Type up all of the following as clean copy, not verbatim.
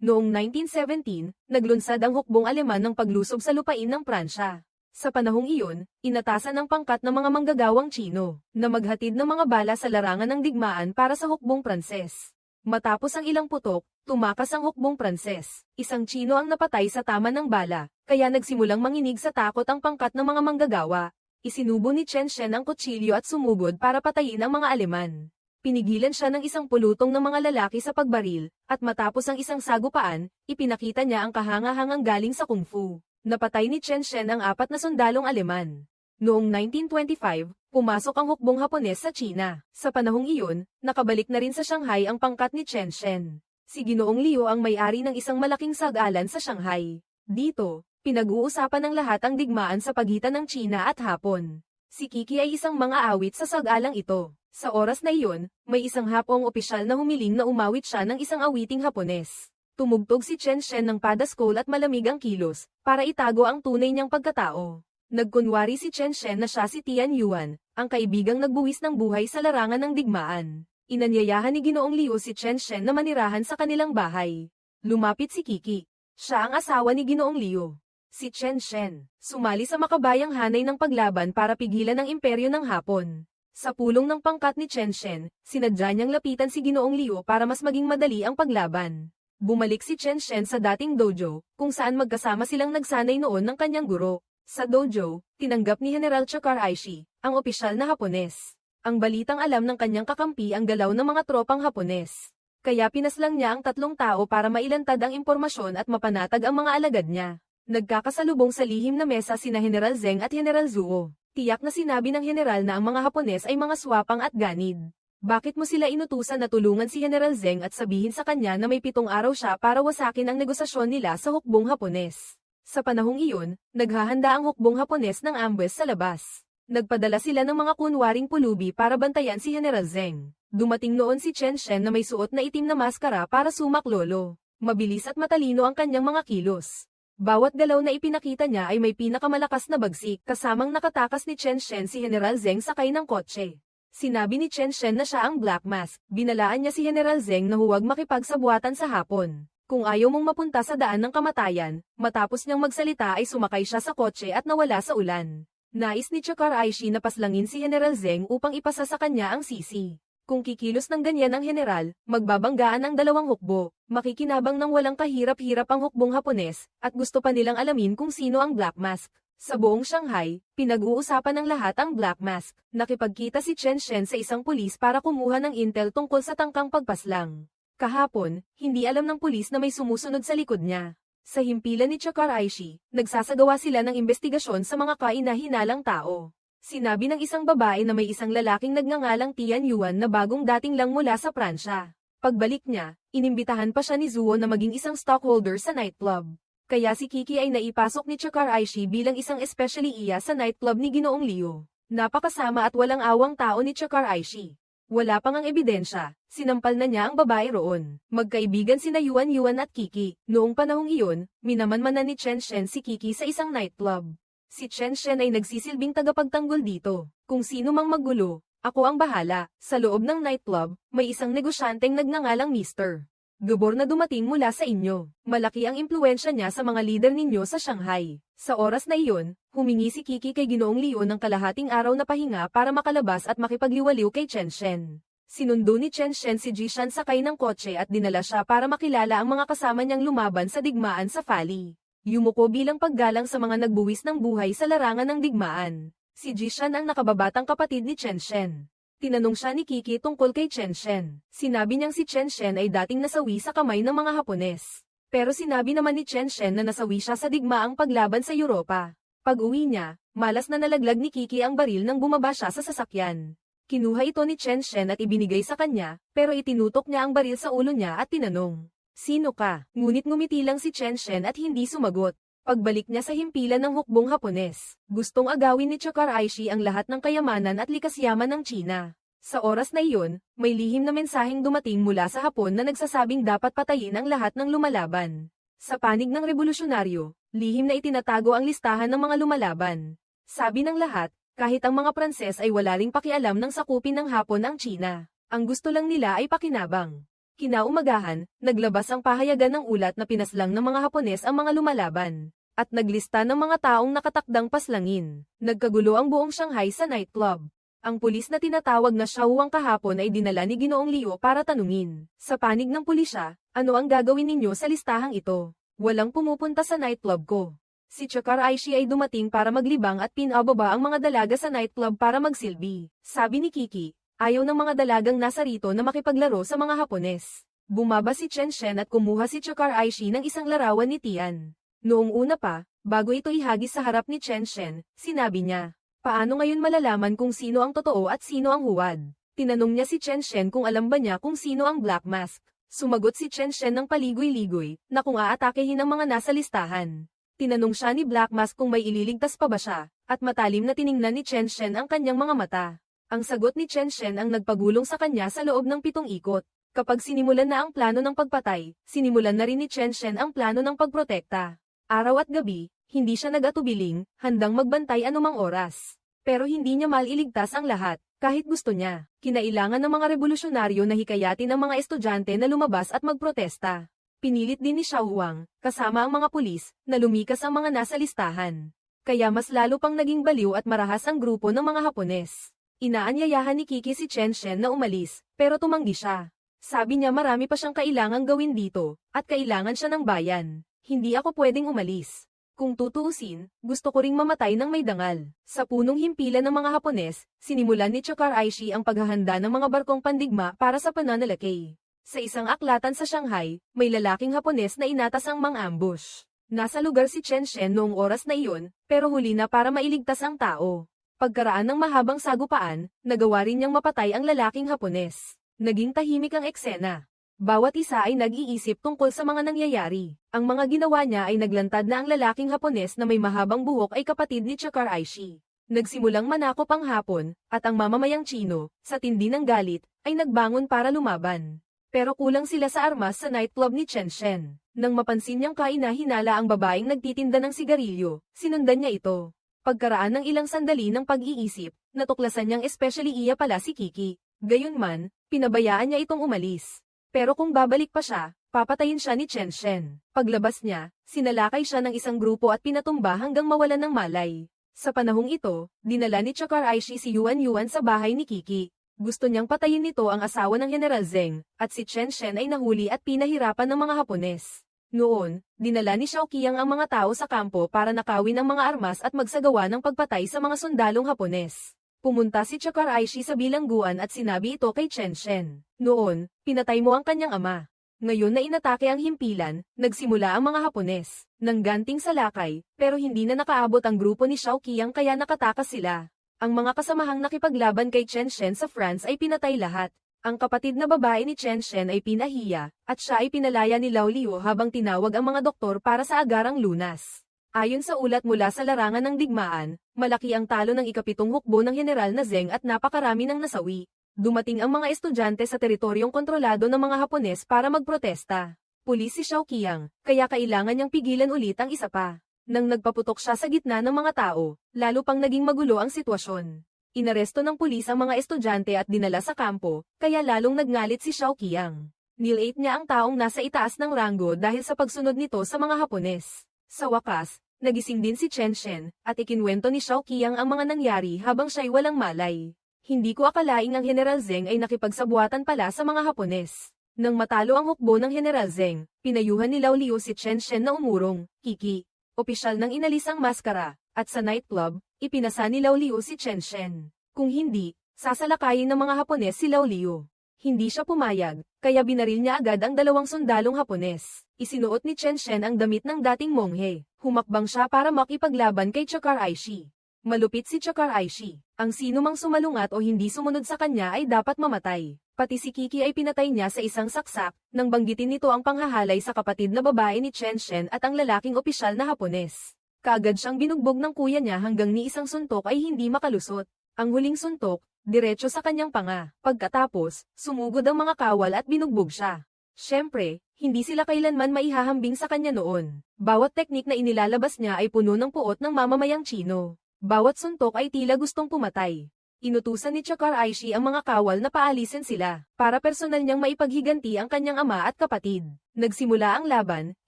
Noong 1917, naglunsad ang hukbong Aleman ng paglusob sa lupain ng Pransya. Sa panahong iyon, inatasan ng pangkat ng mga manggagawang Tsino, na maghatid ng mga bala sa larangan ng digmaan para sa hukbong Pranses. Matapos ang ilang putok, tumakas ang hukbong Pranses. Isang Tsino ang napatay sa tama ng bala, kaya nagsimulang manginig sa takot ang pangkat ng mga manggagawa. Isinubo ni Chen Shen ang kutsilyo at sumugod para patayin ang mga Aleman. Pinigilan siya ng isang pulutong ng mga lalaki sa pagbaril, at matapos ang isang sagupaan, ipinakita niya ang kahangahangang galing sa kung fu. Napatay ni Chen Shen ang 4 na sundalong Aleman. Noong 1925, pumasok ang hukbong Hapones sa China. Sa panahong iyon, nakabalik na rin sa Shanghai ang pangkat ni Chen Shen. Si Ginoong Liu ang may-ari ng isang malaking sag-alan sa Shanghai. Dito, pinag-uusapan ng lahat ang digmaan sa pagitan ng China at Hapon. Si Kiki ay isang mang-aawit sa sag-alang ito. Sa oras na iyon, may isang Hapong opisyal na humiling na umawit siya ng isang awiting Hapones. Tumugtog si Chen Shen ng padaskol at malamig ang kilos, para itago ang tunay niyang pagkatao. Nagkunwari si Chen Shen na siya si Tian Yuan, ang kaibigang nagbuwis ng buhay sa larangan ng digmaan. Inanyayahan ni Ginoong Liu si Chen Shen na manirahan sa kanilang bahay. Lumapit si Kiki. Siya ang asawa ni Ginoong Liu. Si Chen Shen, sumali sa makabayang hanay ng paglaban para pigilan ang imperyo ng Hapon. Sa pulong ng pangkat ni Chen Shen, sinadya niyang lapitan si Ginoong Liu para mas maging madali ang paglaban. Bumalik si Chen Shen sa dating dojo, kung saan magkasama silang nagsanay noon ng kanyang guro. Sa dojo, tinanggap ni General Chakar Aishi, ang opisyal na Hapones. Ang balitang alam ng kanyang kakampi ang galaw ng mga tropang Hapones. Kaya pinaslang niya ang 3 tao para mailantad ang impormasyon at mapanatag ang mga alagad niya. Nagkakasalubong sa lihim na mesa sina General Zeng at General Zuo. Tiyak na sinabi ng general na ang mga Hapones ay mga swapang at ganid. Bakit mo sila inutusan na tulungan si General Zeng at sabihin sa kanya na may 7 araw siya para wasakin ang negosasyon nila sa hukbong Hapones? Sa panahong iyon, naghahanda ang hukbong Hapones ng ambush sa labas. Nagpadala sila ng mga kunwaring pulubi para bantayan si General Zeng. Dumating noon si Chen Shen na may suot na itim na maskara para sumaklolo. Mabilis at matalino ang kanyang mga kilos. Bawat galaw na ipinakita niya ay may pinakamalakas na bagsik, kasamang nakatakas ni Chen Shen si General Zeng sakay ng kotse. Sinabi ni Chen Shen na siya ang Black Mask. Binalaan niya si General Zeng na huwag makipagsabuatan sa Hapon. Kung ayaw mong mapunta sa daan ng kamatayan, matapos niyang magsalita ay sumakay siya sa kotse at nawala sa ulan. Nais ni Chakar Aishi na paslangin si General Zeng upang ipasa sa kanya ang sisi. Kung kikilos ng ganyan ang general, magbabanggaan ang 2 hukbo, makikinabang ng walang kahirap-hirap ang hukbong Hapones, at gusto pa nilang alamin kung sino ang Black Mask. Sa buong Shanghai, pinag-uusapan ng lahat ang Black Mask. Nakipagkita si Chen Shen sa isang pulis para kumuha ng intel tungkol sa tangkang pagpaslang. Kahapon, hindi alam ng pulis na may sumusunod sa likod niya. Sa himpilan ni Chakar Aishi, nagsasagawa sila ng investigasyon sa mga kaina-hinalang tao. Sinabi ng isang babae na may isang lalaking nagngangalang Tian Yuan na bagong dating lang mula sa Pransya. Pagbalik niya, inimbitahan pa siya ni Zuo na maging isang stockholder sa nightclub. Kaya si Kiki ay naipasok ni Chakar Aishi bilang isang especially iya sa nightclub ni Ginoong Liu. Napakasama at walang awang tao ni Chakar Aishi. Wala pang ang ebidensya, sinampal na niya ang babae roon. Magkaibigan sina Yuan at Kiki. Noong panahong iyon, minamanmanan ni Chen Shen si Kiki sa isang nightclub. Si Chen Shen ay nagsisilbing tagapagtanggol dito. Kung sino mang maggulo, ako ang bahala. Sa loob ng nightclub, may isang negosyanteng nagngangalang Mr. Gabor na dumating mula sa inyo. Malaki ang impluwensya niya sa mga leader ninyo sa Shanghai. Sa oras na iyon, humingi si Kiki kay Ginoong Liu ng kalahating araw na pahinga para makalabas at makipagliwaliw kay Chen Shen. Sinundo ni Chen Shen si Jishan sakay ng kotse at dinala siya para makilala ang mga kasama niyang lumaban sa digmaan sa Fali. Yumuko bilang paggalang sa mga nagbuwis ng buhay sa larangan ng digmaan. Si Jishan ang nakababatang kapatid ni Chen Shen. Tinanong siya ni Kiki tungkol kay Chen Shen. Sinabi niyang si Chen Shen ay dating nasawi sa kamay ng mga Hapones. Pero sinabi naman ni Chen Shen na nasawi siya sa digmaang paglaban sa Europa. Pag-uwi niya, malas na nalaglag ni Kiki ang baril nang bumaba siya sa sasakyan. Kinuha ito ni Chen Shen at ibinigay sa kanya, pero itinutok niya ang baril sa ulo niya at tinanong, "Sino ka?" Ngunit ngumiti lang si Chen Shen at hindi sumagot. Pagbalik niya sa himpilan ng hukbong Hapones, gustong agawin ni Chakar Aishi ang lahat ng kayamanan at likas yaman ng China. Sa oras na iyon, may lihim na mensaheng dumating mula sa Hapon na nagsasabing dapat patayin ang lahat ng lumalaban. Sa panig ng revolusyonaryo, lihim na itinatago ang listahan ng mga lumalaban. Sabi ng lahat, kahit ang mga Pranses ay wala ring pakialam ng sakupin ng Hapon ang China. Ang gusto lang nila ay pakinabang. Kinaumagahan, naglabas ang pahayagan ng ulat na pinaslang ng mga Hapones ang mga lumalaban, at naglista ng mga taong nakatakdang paslangin. Nagkagulo ang buong Shanghai sa nightclub. Ang pulis na tinatawag na Xiaohuang kahapon ay dinala ni Ginoong Liu para tanungin. Sa panig ng pulisya, ano ang gagawin ninyo sa listahang ito? Walang pumupunta sa nightclub ko. Si Chakar Aishi ay dumating para maglibang at pinababa ang mga dalaga sa nightclub para magsilbi. Sabi ni Kiki, ayaw ng mga dalagang nasa rito na makipaglaro sa mga Hapones. Bumaba si Chen Shen at kumuha si Chakar Aishi ng isang larawan ni Tian. Noong una pa, bago ito ihagis sa harap ni Chen Shen, sinabi niya, paano ngayon malalaman kung sino ang totoo at sino ang huwad? Tinanong niya si Chen Shen kung alam ba niya kung sino ang Black Mask. Sumagot si Chen Shen ng paligoy-ligoy, na kung aatakehin ang mga nasa listahan. Tinanong siya ni Black Mask kung may ililigtas pa ba siya, at matalim na tiningnan ni Chen Shen ang kanyang mga mata. Ang sagot ni Chen Shen ang nagpagulong sa kanya sa loob ng 7 ikot. Kapag sinimulan na ang plano ng pagpatay, sinimulan na rin ni Chen Shen ang plano ng pagprotekta. Araw at gabi, hindi siya nag-atubiling, handang magbantay anumang oras. Pero hindi niya mailigtas ang lahat, kahit gusto niya. Kinailangan ng mga revolusyonaryo na hikayatin ang mga estudyante na lumabas at magprotesta. Pinilit din ni Xiaohuang, kasama ang mga pulis, na lumikas ang mga nasa listahan. Kaya mas lalo pang naging baliw at marahas ang grupo ng mga Hapones. Inaanyayahan ni Kiki si Chen Shen na umalis, pero tumanggi siya. Sabi niya marami pa siyang kailangang gawin dito, at kailangan siya ng bayan. Hindi ako pwedeng umalis. Kung tutuusin, gusto ko ring mamatay ng may dangal. Sa punong himpilan ng mga Hapones, sinimulan ni Chakar Aishi ang paghahanda ng mga barkong pandigma para sa pananalakay. Sa isang aklatan sa Shanghai, may lalaking Hapones na inatas ang mang-ambush. Nasa lugar si Chen Shen noong oras na iyon, pero huli na para mailigtas ang tao. Pagkaraan ng mahabang sagupaan, nagawa rin niyang mapatay ang lalaking Hapones. Naging tahimik ang eksena. Bawat isa ay nag-iisip tungkol sa mga nangyayari. Ang mga ginawa niya ay naglantad na ang lalaking Hapones na may mahabang buhok ay kapatid ni Chakar Aishi. Nagsimulang manakop ang Hapon, at ang mamamayang Chino, sa tindi ng galit, ay nagbangon para lumaban. Pero kulang sila sa armas sa nightclub ni Chen Shen. Nang mapansin niyang kaina-hinala ang babaeng nagtitinda ng sigarilyo, sinundan niya ito. Pagkaraan ng ilang sandali ng pag-iisip, natuklasan niyang especially iya pala si Kiki. Gayunman, pinabayaan niya itong umalis. Pero kung babalik pa siya, papatayin siya ni Chen Shen. Paglabas niya, sinalakay siya ng isang grupo at pinatumba hanggang mawalan ng malay. Sa panahong ito, dinala ni Chakar Aishi si Yuan Yuan sa bahay ni Kiki. Gusto niyang patayin nito ang asawa ng General Zeng, at si Chen Shen ay nahuli at pinahirapan ng mga Hapones. Noon, dinala ni Xiao Qiang ang mga tao sa kampo para nakawin ang mga armas at magsagawa ng pagpatay sa mga sundalong Hapones. Pumunta si Chakar Aishi sa bilangguan at sinabi ito kay Chen Shen. Noon, pinatay mo ang kanyang ama. Ngayon na inatake ang himpilan, nagsimula ang mga Hapones, ng ganting salakay, pero hindi na nakaabot ang grupo ni Xiao Qiang kaya nakatakas sila. Ang mga kasamahang nakipaglaban kay Chen Shen sa France ay pinatay lahat. Ang kapatid na babae ni Chen Shen ay pinahiya, at siya ay pinalaya ni Lao Liu habang tinawag ang mga doktor para sa agarang lunas. Ayon sa ulat mula sa larangan ng digmaan, malaki ang talo ng ikapitong hukbo ng General na Zeng at napakarami ng nasawi. Dumating ang mga estudyante sa teritoryong kontrolado ng mga Hapones para magprotesta. Pulis si Xiao Qiang, kaya kailangan niyang pigilan ulit ang isa pa. Nang nagpaputok siya sa gitna ng mga tao, lalo pang naging magulo ang sitwasyon. Inaresto ng pulis ang mga estudyante at dinala sa kampo, kaya lalong nagngalit si Xiao Qiang. Nilate niya ang taong nasa itaas ng ranggo dahil sa pagsunod nito sa mga Hapones. Sa wakas, nagising din si Chen Shen, at ikinwento ni Xiao Qiang ang mga nangyari habang siya'y walang malay. Hindi ko akalaing ang General Zeng ay nakipagsabuatan pala sa mga Hapones. Nang matalo ang hukbo ng General Zeng, pinayuhan ni Lao Liu si Chen Shen na umurong. Kiki. Opisyal nang inalis ang maskara, at sa nightclub, ipinasa ni Lao Liu si Chen Shen. Kung hindi, sasalakayin ng mga Hapones si Lao Liu. Hindi siya pumayag, kaya binaril niya agad ang 2 sundalong Hapones. Isinuot ni Chen Shen ang damit ng dating monghe. Humakbang siya para makipaglaban kay Chakar Aishi. Malupit si Chakar Aishi. Ang sino mang sumalungat o hindi sumunod sa kanya ay dapat mamatay. Pati si Kiki ay pinatay niya sa isang saksak, nang banggitin nito ang panghahalay sa kapatid na babae ni Chen Shen at ang lalaking opisyal na Hapones. Kaagad siyang binugbog ng kuya niya hanggang ni isang suntok ay hindi makalusot. Ang huling suntok, diretso sa kanyang panga. Pagkatapos, sumugod ang mga kawal at binugbog siya. Siyempre, hindi sila kailanman maihahambing sa kanya noon. Bawat teknik na inilalabas niya ay puno ng puot ng mamamayang Chino. Bawat suntok ay tila gustong pumatay. Inutusan ni Chakar Aishi ang mga kawal na paalisin sila, para personal niyang maipaghiganti ang kanyang ama at kapatid. Nagsimula ang laban,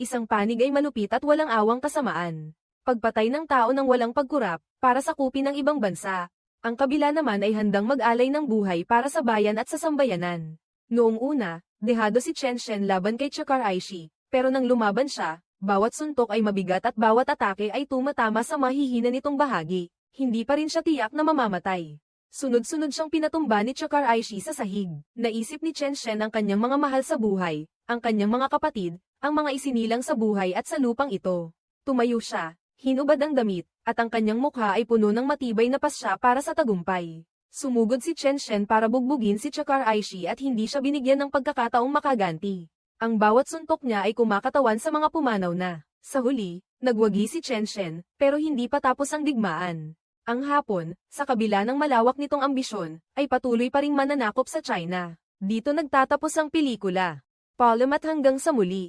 isang panig ay malupit at walang awang kasamaan. Pagpatay ng tao ng walang pagkurap, para sakupin ng ibang bansa. Ang kabila naman ay handang mag-alay ng buhay para sa bayan at sa sambayanan. Noong una, dehado si Chen Shen laban kay Chakar Aishi, pero nang lumaban siya, bawat suntok ay mabigat at bawat atake ay tumatama sa mahihina nitong bahagi. Hindi pa rin siya tiyak na mamamatay. Sunod-sunod siyang pinatumba ni Chakar Aishi sa sahig. Naisip ni Chen Shen ang kanyang mga mahal sa buhay, ang kanyang mga kapatid, ang mga isinilang sa buhay at sa lupang ito. Tumayo siya, hinubad ang damit, at ang kanyang mukha ay puno ng matibay na pasya para sa tagumpay. Sumugod si Chen Shen para bugbugin si Chakar Aishi at hindi siya binigyan ng pagkakataong makaganti. Ang bawat suntok niya ay kumakatawan sa mga pumanaw na. Sa huli, nagwagi si Chen Shen, pero hindi pa tapos ang digmaan. Ang Hapon, sa kabila ng malawak nitong ambisyon, ay patuloy pa ring mananakop sa China. Dito nagtatapos ang pelikula. Paalam at hanggang sa muli.